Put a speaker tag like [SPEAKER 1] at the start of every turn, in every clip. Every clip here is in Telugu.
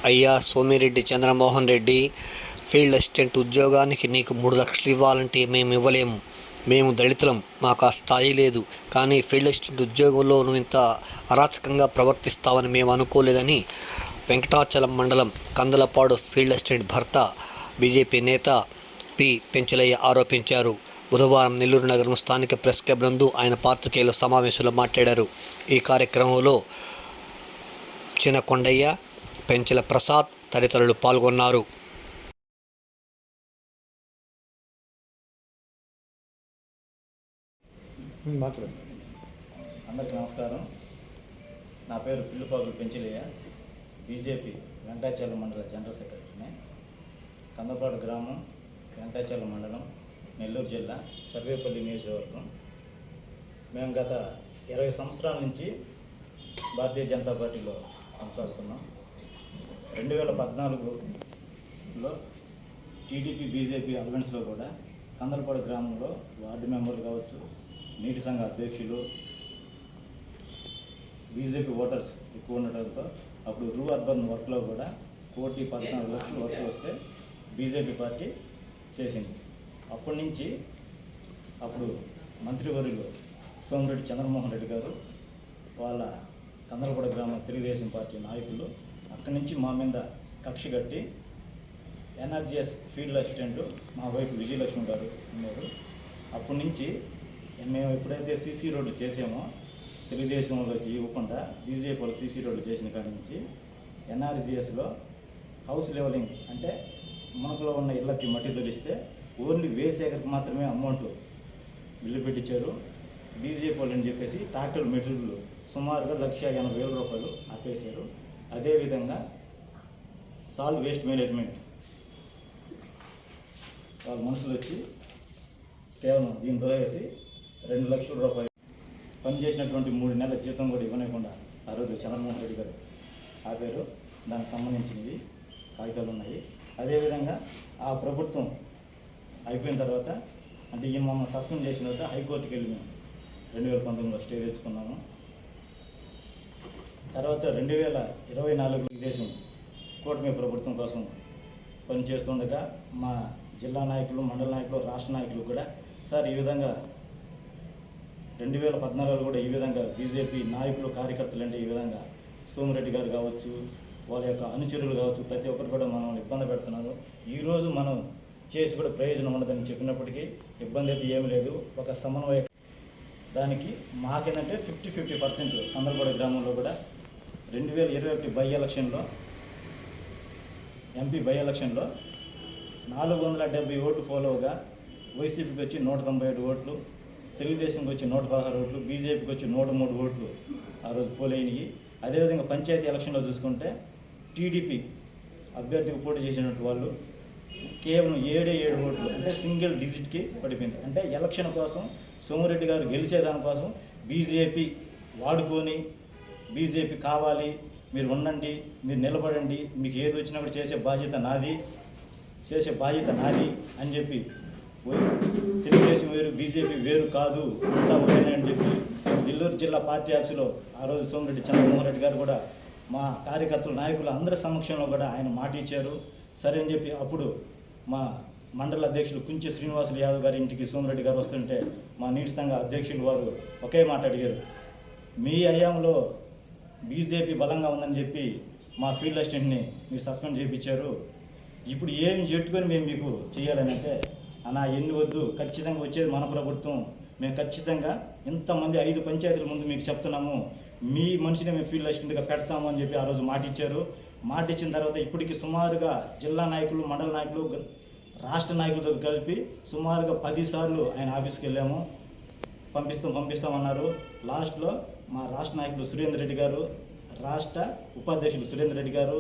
[SPEAKER 1] అయ్యా సోమిరెడ్డి చంద్రమోహన్ రెడ్డి, ఫీల్డ్ అసిస్టెంట్ ఉద్యోగానికి నీకు 3 లక్షలు ఇవ్వాలంటే మేము ఇవ్వలేము. మేము దళితులం, మాకు ఆ స్థాయి లేదు. కానీ ఫీల్డ్ అసిస్టెంట్ ఉద్యోగంలో నువ్వు ఇంత అరాచకంగా ప్రవర్తిస్తావని మేము అనుకోలేదని వెంకటాచలం మండలం కందలపాడు ఫీల్డ్ అసిస్టెంట్ భర్త బీజేపీ నేత పి. పెంచలయ్య ఆరోపించారు. బుధవారం నెల్లూరు నగరం స్థానిక ప్రెస్ క్లబ్ నందు ఆయన పాత్రికేయుల సమావేశంలో మాట్లాడారు. ఈ కార్యక్రమంలో చినకొండయ్య, పెంచల ప్రసాద్ తదితరులు పాల్గొన్నారు.
[SPEAKER 2] అందరికీ నమస్కారం. నా పేరు పిల్లిపాగులు పెంచలయ్య, బీజేపీ వెంకటాచలం మండల జనరల్ సెక్రటరీని. కందపాడు గ్రామం, వెంకటాచలం మండలం, నెల్లూరు జిల్లా, సర్వేపల్లి నియోజకవర్గం. మేము గత 20 సంవత్సరాల నుంచి భారతీయ జనతా పార్టీలో కొనసాగుతున్నాం. 2014లో టీడీపీ బీజేపీ అలవెన్స్లో కూడా కందలపాడు గ్రామంలో వార్డు మెంబర్లు కావచ్చు, నీటి సంఘ అధ్యక్షులు, బీజేపీ ఓటర్స్ ఎక్కువ ఉండటంతో అప్పుడు రూ అర్బన్ వర్క్లో కూడా 1,14,00,000 వర్క్ వస్తే బీజేపీ పార్టీ చేసింది. అప్పటి నుంచి అప్పుడు మంత్రివర్యులు సోమిరెడ్డి చంద్రమోహన్ రెడ్డి గారు, వాళ్ళ కందలపాడు గ్రామ తెలుగుదేశం పార్టీ నాయకులు అక్కడి నుంచి మా మీద కక్ష కట్టి ఎన్ఆర్జీఎస్ ఫీల్డ్ అసిస్టెంట్ మా వైపు విజయలక్ష్మి గారు ఉన్నారు. అప్పటి నుంచి మేము ఎప్పుడైతే సీసీ రోడ్లు చేసామో తెలుగుదేశంలో ఇవ్వకుండా బీజేపీ వాళ్ళు సీసీ రోడ్లు చేసిన కాడి నుంచి ఎన్ఆర్జీఎస్లో హౌస్ లెవెలింగ్ అంటే మనకులో ఉన్న ఇళ్ళకి మట్టి తొలిస్తే ఓన్లీ వేసేకరికి మాత్రమే అమౌంట్ బిల్లు పెట్టించారు. బీజేపీ వాళ్ళు అని చెప్పేసి ట్రాక్టర్ మెటీరియల్ సుమారుగా 1,80,000 రూపాయలు ఆపేశారు. అదేవిధంగా సాల్ట్ వేస్ట్ మేనేజ్మెంట్ వాళ్ళ మనుషులు వచ్చి కేవలం దీంతో వేసి 2 లక్షల రూపాయలు పనిచేసినటువంటి 3 నెలల జీతం కూడా ఇవ్వలేకుండా ఆ రోజు చంద్రమోహన్ రెడ్డి గారు ఆపారు. దానికి సంబంధించినవి కాగితాలు ఉన్నాయి. అదేవిధంగా ఆ ప్రభుత్వం అయిపోయిన తర్వాత అంటే ఈ మమ్మల్ని సస్పెండ్ చేసిన తర్వాత హైకోర్టుకి వెళ్ళి మేము 2019లో స్టే తెచ్చుకున్నాము. తర్వాత 2024 దేశం కూటమి ప్రభుత్వం కోసం పనిచేస్తుండగా మా జిల్లా నాయకులు, మండల నాయకులు, రాష్ట్ర నాయకులు కూడా సార్ ఈ విధంగా 2014లో కూడా ఈ విధంగా బీజేపీ నాయకులు, కార్యకర్తలు అంటే ఈ విధంగా సోమిరెడ్డి గారు కావచ్చు, వాళ్ళ యొక్క అనుచరులు కావచ్చు, ప్రతి ఒక్కరు కూడా మనం ఇబ్బంది పెడుతున్నారు. ఈరోజు మనం చేసి కూడా ప్రయోజనం ఉండదని చెప్పినప్పటికీ ఇబ్బంది అయితే ఏమీ లేదు. ఒక సమన్వయ దానికి మాకేంటంటే 50-50% కందలపాడు గ్రామంలో కూడా 2021 బై ఎలక్షన్లో ఎంపీ బై ఎలక్షన్లో 470 ఓట్లు ఫాలోగా వైసీపీకి వచ్చి 197 ఓట్లు, తెలుగుదేశంకి వచ్చి 116 ఓట్లు, బీజేపీకి వచ్చి 103 ఓట్లు ఆ రోజు పోలైనవి. అదేవిధంగా పంచాయతీ ఎలక్షన్లో చూసుకుంటే టీడీపీ అభ్యర్థికి పోటీ చేసినటువంటి వాళ్ళు కేవలం 7 ఓట్లు అంటే సింగిల్ డిజిట్కి పడిపోయింది. అంటే ఎలక్షన్ కోసం సోమిరెడ్డి గారు గెలిచేదానికోసం బీజేపీ వాడుకొని బీజేపీ కావాలి, మీరు ఉండండి, మీరు నిలబడండి, మీకు ఏది వచ్చినా కూడా చేసే బాధ్యత నాది అని చెప్పి తెలుగుదేశం వేరు, బీజేపీ వేరు కాదు, అంతా ఒకటేనని చెప్పి నెల్లూరు జిల్లా పార్టీ ఆఫీసులో ఆ రోజు సోమిరెడ్డి చంద్రమోహన్ రెడ్డి గారు కూడా మా కార్యకర్తలు, నాయకులు అందరి సమక్షంలో కూడా ఆయన మాట ఇచ్చారు. సరే అని చెప్పి అప్పుడు మా మండల అధ్యక్షులు కుంచె శ్రీనివాసులు యాదవ్ గారి ఇంటికి సోమిరెడ్డి గారు వస్తుంటే మా నీటి సంఘ అధ్యక్షులు వారు ఒకే మాట అడిగారు, మీ హయాంలో బీజేపీ బలంగా ఉందని చెప్పి మా ఫీల్డ్ అసిస్టెంట్ని మీరు సస్పెండ్ చేయించారు, ఇప్పుడు ఏం చెట్టుకొని మేము మీకు చేయాలని అంటే అన్నా ఎన్ని వద్దు, ఖచ్చితంగా వచ్చేది మన ప్రభుత్వం, మేము ఖచ్చితంగా ఇంతమంది 5 పంచాయతీల ముందు మీకు చెప్తున్నాము, మీ మనిషిని మేము ఫీల్డ్ అసిస్టెంట్గా పెడతాము అని చెప్పి ఆ రోజు మాట ఇచ్చారు. మాట ఇచ్చిన తర్వాత ఇప్పటికి సుమారుగా జిల్లా నాయకులు, మండల నాయకులు, రాష్ట్ర నాయకులతో కలిపి సుమారుగా 10 సార్లు ఆయన ఆఫీస్కి వెళ్ళాము. పంపిస్తామన్నారు. లాస్ట్లో మా రాష్ట్ర నాయకుడు సురేందర్ రెడ్డి గారు, రాష్ట్ర ఉపాధ్యక్షుడు సురేందర్ రెడ్డి గారు,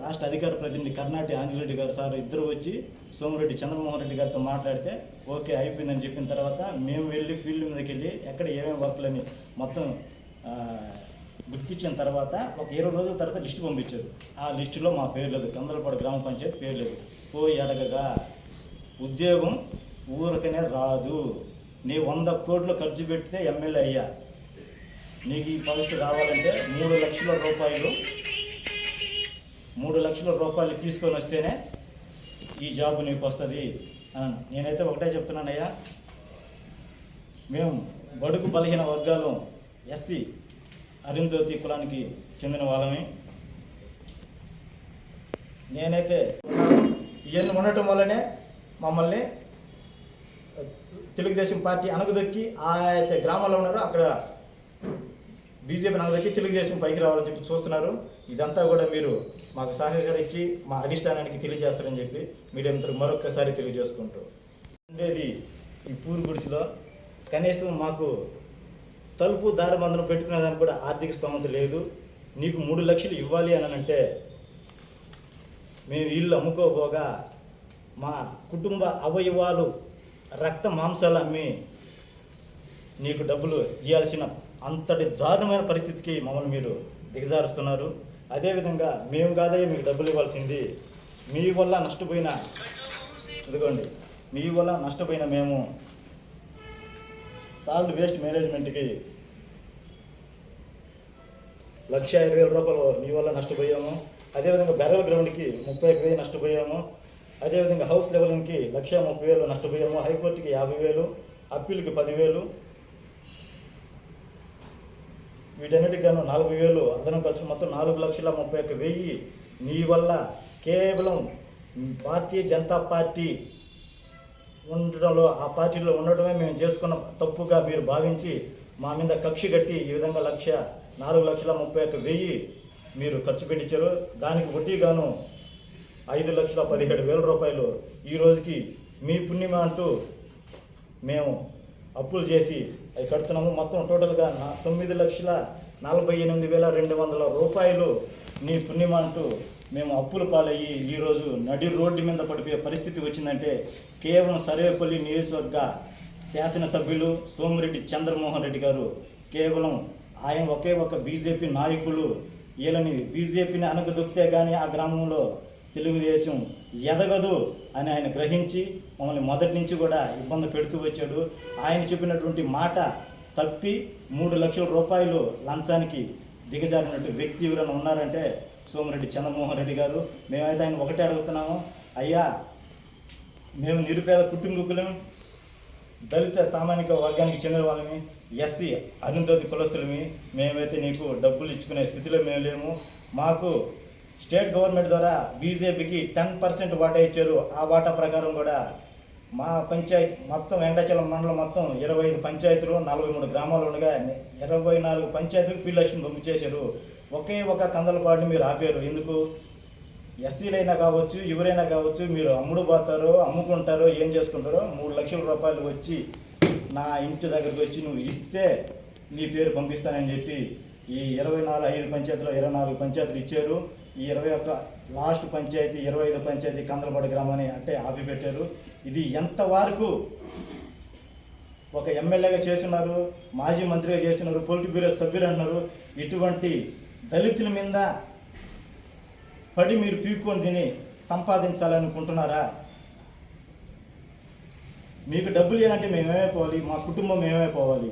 [SPEAKER 2] రాష్ట్ర అధికార ప్రతినిధి కర్ణాటి ఆంజనేయుడు గారు సార్ ఇద్దరు వచ్చి సోమిరెడ్డి చంద్రమోహన్ రెడ్డి గారితో మాట్లాడితే ఓకే అయిపోయిందని చెప్పిన తర్వాత మేము వెళ్ళి ఫీల్డ్ మీదకి వెళ్ళి ఎక్కడ ఏమేమి వర్క్లని మొత్తం గుర్తించిన తర్వాత ఒక 20 రోజుల తర్వాత లిస్టు పంపించారు. ఆ లిస్టులో మా పేరు లేదు, కందలపాడు గ్రామ పంచాయతీ పేరు లేదు. పోయి అడగగా ఉద్యోగం ఊరికనే రాదు, నీ 100 కోట్లు ఖర్చు పెడితే ఎమ్మెల్యే అయ్యా, నీకు ఈ పోస్ట్ రావాలంటే 3 లక్షల రూపాయలు 3 లక్షల రూపాయలు తీసుకొని వస్తేనే ఈ జాబ్ నీకు వస్తుంది అని నేనైతే ఒకటే చెప్తున్నానయ్యా. మేము బడుగు బలహీన వర్గాలు ఎస్సీ అరుంధతి కులానికి చెందిన వాళ్ళమే. నేనైతే ఇవన్నీ ఉండటం వల్లనే మమ్మల్ని తెలుగుదేశం పార్టీ అనగదొక్కి అయితే గ్రామాల్లో ఉన్నారో అక్కడ బీజేపీ అనగదొక్కి తెలుగుదేశం పైకి రావాలని చెప్పి చూస్తున్నారు. ఇదంతా కూడా మీరు మాకు సహకరించి మా అధిష్టానానికి తెలియజేస్తారని చెప్పి మీడియా మిత్రులు మరొక్కసారి తెలియజేసుకుంటూ ఉండేది ఈ పూరు గుడిసెలో కనీసం మాకు తలుపు దారబంధనం పెట్టుకునేదానికి కూడా ఆర్థిక స్తోమత లేదు. నీకు 3 లక్షలు ఇవ్వాలి అని అంటే మేము ఇల్లు అమ్ముకోబోగా మా కుటుంబ అవయవాలు రక్త మాంసాలు అమ్మి నీకు డబ్బులు ఇవ్వాల్సిన అంతటి దారుణమైన పరిస్థితికి మమ్మల్ని మీరు దిగజారుస్తున్నారు. అదేవిధంగా మేము కాదయ్యా మీకు డబ్బులు ఇవ్వాల్సింది, మీ వల్ల నష్టపోయిన ఇదిగోండి మీ వల్ల నష్టపోయిన మేము సాల్ట్ వేస్ట్ మేనేజ్మెంట్కి 1,20,000 రూపాయలు మీ వల్ల నష్టపోయాము. అదేవిధంగా బెరల్ గ్రౌండ్కి 31,000 నష్టపోయాము. అదేవిధంగా హౌస్ లెవెలింగ్కి 1,30,000 నష్టపోయాము. హైకోర్టుకి 50,000, అప్పీల్కి 10,000, వీటన్నిటికి గాను 40,000 అదనం ఖర్చు, మొత్తం 4,31,000 నీ వల్ల కేవలం భారతీయ జనతా పార్టీ ఉండడంలో ఆ పార్టీలో ఉండడమే మేము చేసుకున్న తప్పుగా మీరు భావించి మా మీద కక్ష కట్టి ఈ విధంగా 4,30,000 మీరు ఖర్చు పెట్టించారు. దానికి వడ్డీగాను 5,17,000 రూపాయలు ఈ రోజుకి మీ పుణ్యమ అంటూ మేము అప్పులు చేసి అవి కడుతున్నాము. మొత్తం టోటల్గా 9,48,200 రూపాయలు నీ పుణ్యమ అంటూ మేము అప్పుల పాలయ్యి ఈరోజు నడి రోడ్డు మీద పడిపోయే పరిస్థితి వచ్చిందంటే కేవలం సర్వేపల్లి నియోజకవర్గ శాసనసభ్యులు సోమిరెడ్డి చంద్రమోహన్ రెడ్డి గారు, కేవలం ఆయన ఒకే ఒక బీజేపీ నాయకులు వీళ్ళని బీజేపీని అనగదొక్కితే కానీ ఆ గ్రామంలో తెలుగుదేశం ఎదగదు అని ఆయన గ్రహించి మమ్మల్ని మొదటి నుంచి కూడా ఇబ్బంది పెడుతూ వచ్చాడు. ఆయన చెప్పినటువంటి మాట తప్పి 3 లక్షల రూపాయలు లంచానికి దిగజారినట్టు వ్యక్తి ఎవరైనా ఉన్నారంటే సోమిరెడ్డి చంద్రమోహన్ రెడ్డి గారు. మేమైతే ఆయన ఒకటే అడుగుతున్నాము, అయ్యా మేము నిరుపేద కుటుంబీకులం, దళిత సామాజిక వర్గానికి చెందిన వాళ్ళమి, ఎస్సీ అరుంధతి కులస్తులమి, మేమైతే నీకు డబ్బులు ఇచ్చుకునే స్థితిలో మేము లేము. మాకు స్టేట్ గవర్నమెంట్ ద్వారా బీజేపీకి 10% వాటా ఇచ్చారు. ఆ వాటా ప్రకారం కూడా మా పంచాయతీ మొత్తం వెంకటాచలం మండలం మొత్తం 25 పంచాయతీలు 43 గ్రామాలు ఉండగా 24 పంచాయతీలకు ఫీల్డ్ అసిస్టెంట్ పంపించేశారు. ఒకే ఒక కందలపాడుని మీరు ఆపారు. ఎందుకు? ఎస్సీలైనా కావచ్చు, ఎవరైనా కావచ్చు, మీరు అమ్ముడు పోతారో అమ్ముకుంటారో ఏం చేసుకుంటారో 3 లక్షల రూపాయలు వచ్చి నా ఇంటి దగ్గరికి వచ్చి నువ్వు ఇస్తే నీ పేరు పంపిస్తానని చెప్పి ఈ 5 పంచాయతీలో 24 పంచాయతీలు ఇచ్చారు. ఈ 21 లాస్ట్ పంచాయతీ 25 పంచాయతీ కందలపాడు గ్రామాన్ని అంటే ఆపి పెట్టారు. ఇది ఎంతవరకు ఒక ఎమ్మెల్యేగా చేస్తున్నారు, మాజీ మంత్రిగా చేస్తున్నారు, పొలిట్ బ్యూరో సభ్యులు అంటున్నారు. ఇటువంటి దళితుల మీద పడి మీరు పీక్కొని తిని సంపాదించాలనుకుంటున్నారా? మీకు డబ్బులు ఇవ్వాలంటే మేమేమైపోవాలి, మా కుటుంబం ఏమైపోవాలి?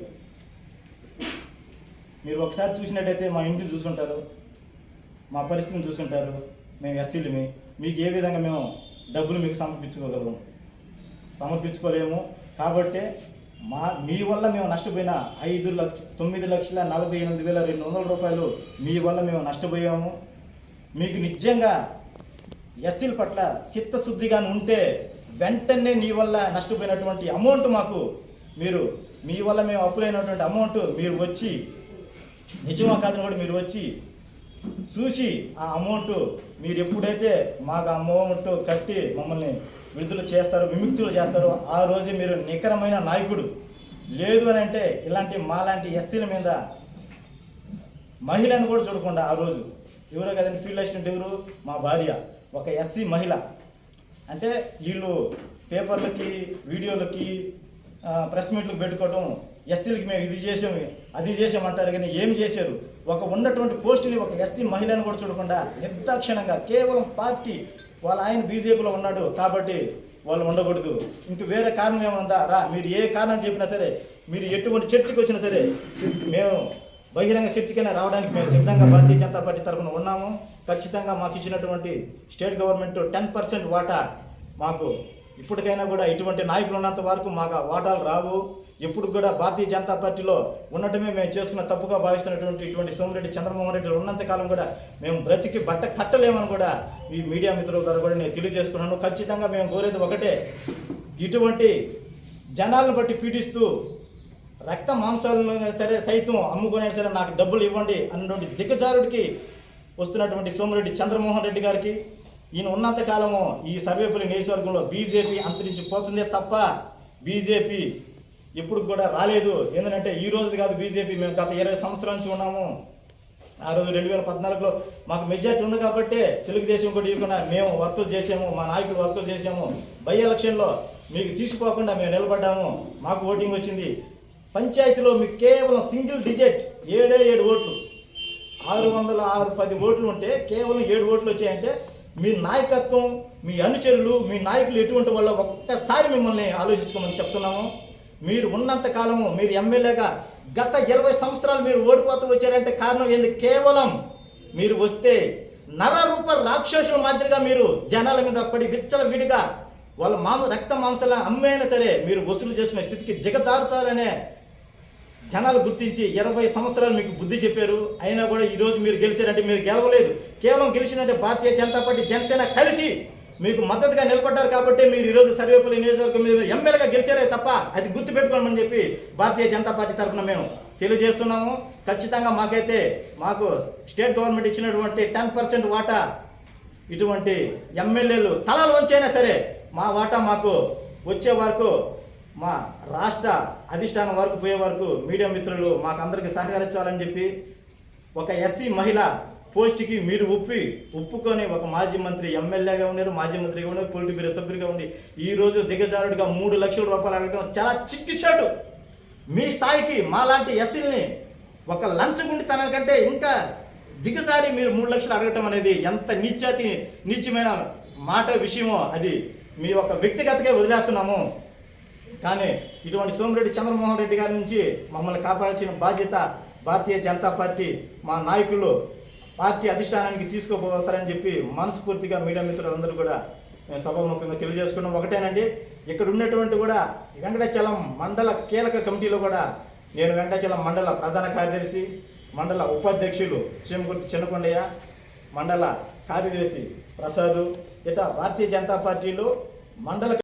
[SPEAKER 2] మీరు ఒకసారి చూసినట్టయితే మా ఇంటిని చూసుంటారు, మా పరిస్థితిని చూసుంటారు. మేము ఎస్సీలమి, మీకు ఏ విధంగా మేము డబ్బులు మీకు సమర్పించుకోలేము. కాబట్టి మీ వల్ల మేము నష్టపోయిన 9,48,200 రూపాయలు మీ వల్ల మేము నష్టపోయాము. మీకు నిజంగా ఎస్సీల పట్ల చిత్తశుద్ధిగా ఉంటే వెంటనే నీ వల్ల నష్టపోయినటువంటి అమౌంట్ మాకు మీ వల్ల మేము అప్పులైనటువంటి అమౌంట్ మీరు వచ్చి నిజమా కాదని కూడా మీరు వచ్చి చూసి ఆ అమౌంట్ మీరు ఎప్పుడైతే మాకు అమౌంట్ కట్టి మమ్మల్ని విడుదల చేస్తారో, విముక్తులు చేస్తారో ఆ రోజే మీరు నికరమైన నాయకుడు. లేదు అని అంటే ఇలాంటి మాలాంటి ఎస్సీల మీద మహిళను కూడా చూడకుండా ఆ రోజు ఎవరో కదండి ఫీల్డ్ అసిస్టెంట్ ఎవరు? మా భార్య, ఒక ఎస్సీ మహిళ. అంటే వీళ్ళు పేపర్లకి వీడియోలకి ప్రెస్ మీట్లకు పెట్టుకోవడం, ఎస్సీలకి మేము ఇది చేసాము అది చేసామంటారు కానీ ఏం చేశారు? ఒక ఉన్నటువంటి పోస్టుని ఒక ఎస్సీ మహిళను కూడా చూడకుండా నిర్దాక్షిణంగా కేవలం పార్టీ వాళ్ళ ఆయన బీజేపీలో ఉన్నాడు కాబట్టి వాళ్ళు ఉండకూడదు, ఇంక వేరే కారణం ఏముందా రా, మీరు ఏ కారణం చెప్పినా సరే, మీరు ఎటువంటి చర్చకి వచ్చినా సరే మేము బహిరంగ చర్చకైనా రావడానికి మేము సిద్ధంగా భారతీయ జనతా పార్టీ తరఫున ఉన్నాము. ఖచ్చితంగా మాకు ఇచ్చినటువంటి స్టేట్ గవర్నమెంట్ 10% వాటా మాకు ఇప్పటికైనా కూడా ఇటువంటి నాయకులు ఉన్నంత వరకు మాకు వాటాలు రావు. ఇప్పుడు కూడా భారతీయ జనతా పార్టీలో ఉండటమే మేము చేసుకున్న తప్పుగా భావిస్తున్నటువంటి ఇటువంటి సోమిరెడ్డి చంద్రమోహన్ రెడ్డి ఉన్నంతకాలం కూడా మేము బ్రతికి బట్ట కట్టలేమని కూడా ఈ మీడియా మిత్రుల ద్వారా కూడా నేను తెలియజేసుకున్నాను. ఖచ్చితంగా మేము కోరేది ఒకటే, ఇటువంటి జనాలను బట్టి పీడిస్తూ రక్త మాంసాలను సరే సైతం అమ్ముకునే సరే నాకు డబ్బులు ఇవ్వండి అన్నటువంటి దిగజారుడికి వస్తున్నటువంటి సోమిరెడ్డి చంద్రమోహన్ రెడ్డి గారికి ఈయన ఉన్నంతకాలము ఈ సర్వేపల్లి నియోజకవర్గంలో బీజేపీ అంతరించిపోతుందే తప్ప బీజేపీ ఎప్పుడు కూడా రాలేదు. ఎందుకంటే ఈ రోజు కాదు బీజేపీ, మేము గత 20 సంవత్సరాల నుంచి ఉన్నాము. ఆ రోజు 2014లో మాకు మెజార్టీ ఉంది కాబట్టి తెలుగుదేశం కూడా ఇవ్వకుండా మేము వర్కులు చేసాము, మా నాయకులు వర్కులు చేసాము. బై ఎలక్షన్లో మీకు తీసుకోకుండా మేము నిలబడ్డాము, మాకు ఓటింగ్ వచ్చింది. పంచాయతీలో మీకు కేవలం సింగిల్ డిజిట్ 7 ఓట్లు, 610 ఓట్లు ఉంటే కేవలం 7 ఓట్లు వచ్చాయంటే మీ నాయకత్వం, మీ అనుచరులు, మీ నాయకులు ఎటువంటి వల్ల ఒక్కసారి మిమ్మల్ని ఆలోచించుకోమని చెప్తున్నాము. మీరు ఉన్నంత కాలము మీరు ఎమ్మెల్యేగా గత 20 సంవత్సరాలు మీరు ఓడిపోతూ వచ్చారంటే కారణం ఏంది? కేవలం మీరు వస్తే నరరూప రాక్షసుల మాదిరిగా మీరు జనాల మీద పడి విచ్చలవిడిగా వాళ్ళ రక్త మాంసాల అమ్మైనా సరే మీరు వసూలు చేసుకునే స్థితికి దిగదారుతారనే జనాలు గుర్తించి 20 సంవత్సరాలు మీకు బుద్ధి చెప్పారు. అయినా కూడా ఈరోజు మీరు గెలిచారంటే మీరు గెలవలేదు. కేవలం గెలిచిందంటే భారతీయ జనతా పార్టీ, జనసేన కలిసి మీకు మద్దతుగా నిలబడ్డారు కాబట్టి మీరు ఈరోజు సర్వేపల్లి నియోజకవర్గం మీద ఎమ్మెల్యేగా గెలిచారే తప్ప అది గుర్తుపెట్టుకోమని చెప్పి భారతీయ జనతా పార్టీ తరఫున మేము తెలియజేస్తున్నాము. ఖచ్చితంగా మాకు స్టేట్ గవర్నమెంట్ ఇచ్చినటువంటి 10% వాటా ఇటువంటి ఎమ్మెల్యేలు తలలు వంచైనా సరే మా వాటా మాకు వచ్చే వరకు, మా రాష్ట్ర అధిష్టానం వరకు పోయే వరకు మీడియా మిత్రులు మాకు అందరికీ సహకరించాలని చెప్పి, ఒక ఎస్సీ మహిళ పోస్ట్కి మీరు ఒప్పుకొని ఒక మాజీ మంత్రి ఎమ్మెల్యేగా ఉన్నారు, మాజీ మంత్రిగా ఉన్నారు, పొలిటి బ్యూరో సభ్యుడిగా ఉండి ఈరోజు దిగజారుడిగా 3 లక్షల రూపాయలు అడగడం చాలా చిక్కిచాటు. మీ స్థాయికి మాలాంటి ఎస్సీలని ఒక లంచగుండితనం కంటే ఇంకా దిగజారి మీరు 3 లక్షలు అడగటం అనేది ఎంత నీచమైన మాట విషయమో అది మీ ఒక వ్యక్తిగతగా వదిలేస్తున్నాము. కానీ ఇటువంటి సోమిరెడ్డి చంద్రమోహన్ రెడ్డి గారి నుంచి మమ్మల్ని కాపాడాల్సిన బాధ్యత భారతీయ జనతా పార్టీ, మా నాయకులు పార్టీ అధిష్టానానికి తీసుకోపోతారని చెప్పి మనస్ఫూర్తిగా మీడియా మిత్రులందరూ కూడా మేము సభాముఖంగా తెలియజేసుకున్నాం. ఒకటేనండి, ఇక్కడ ఉన్నటువంటి కూడా వెంకటాచలం మండల కీలక కమిటీలో కూడా నేను వెంకటాచలం మండల ప్రధాన కార్యదర్శి, మండల ఉపాధ్యక్షులు చేమకుర్తి చిన్నకొండయ్య, మండల కార్యదర్శి ప్రసాద్, ఇట్లా భారతీయ జనతా పార్టీలో మండల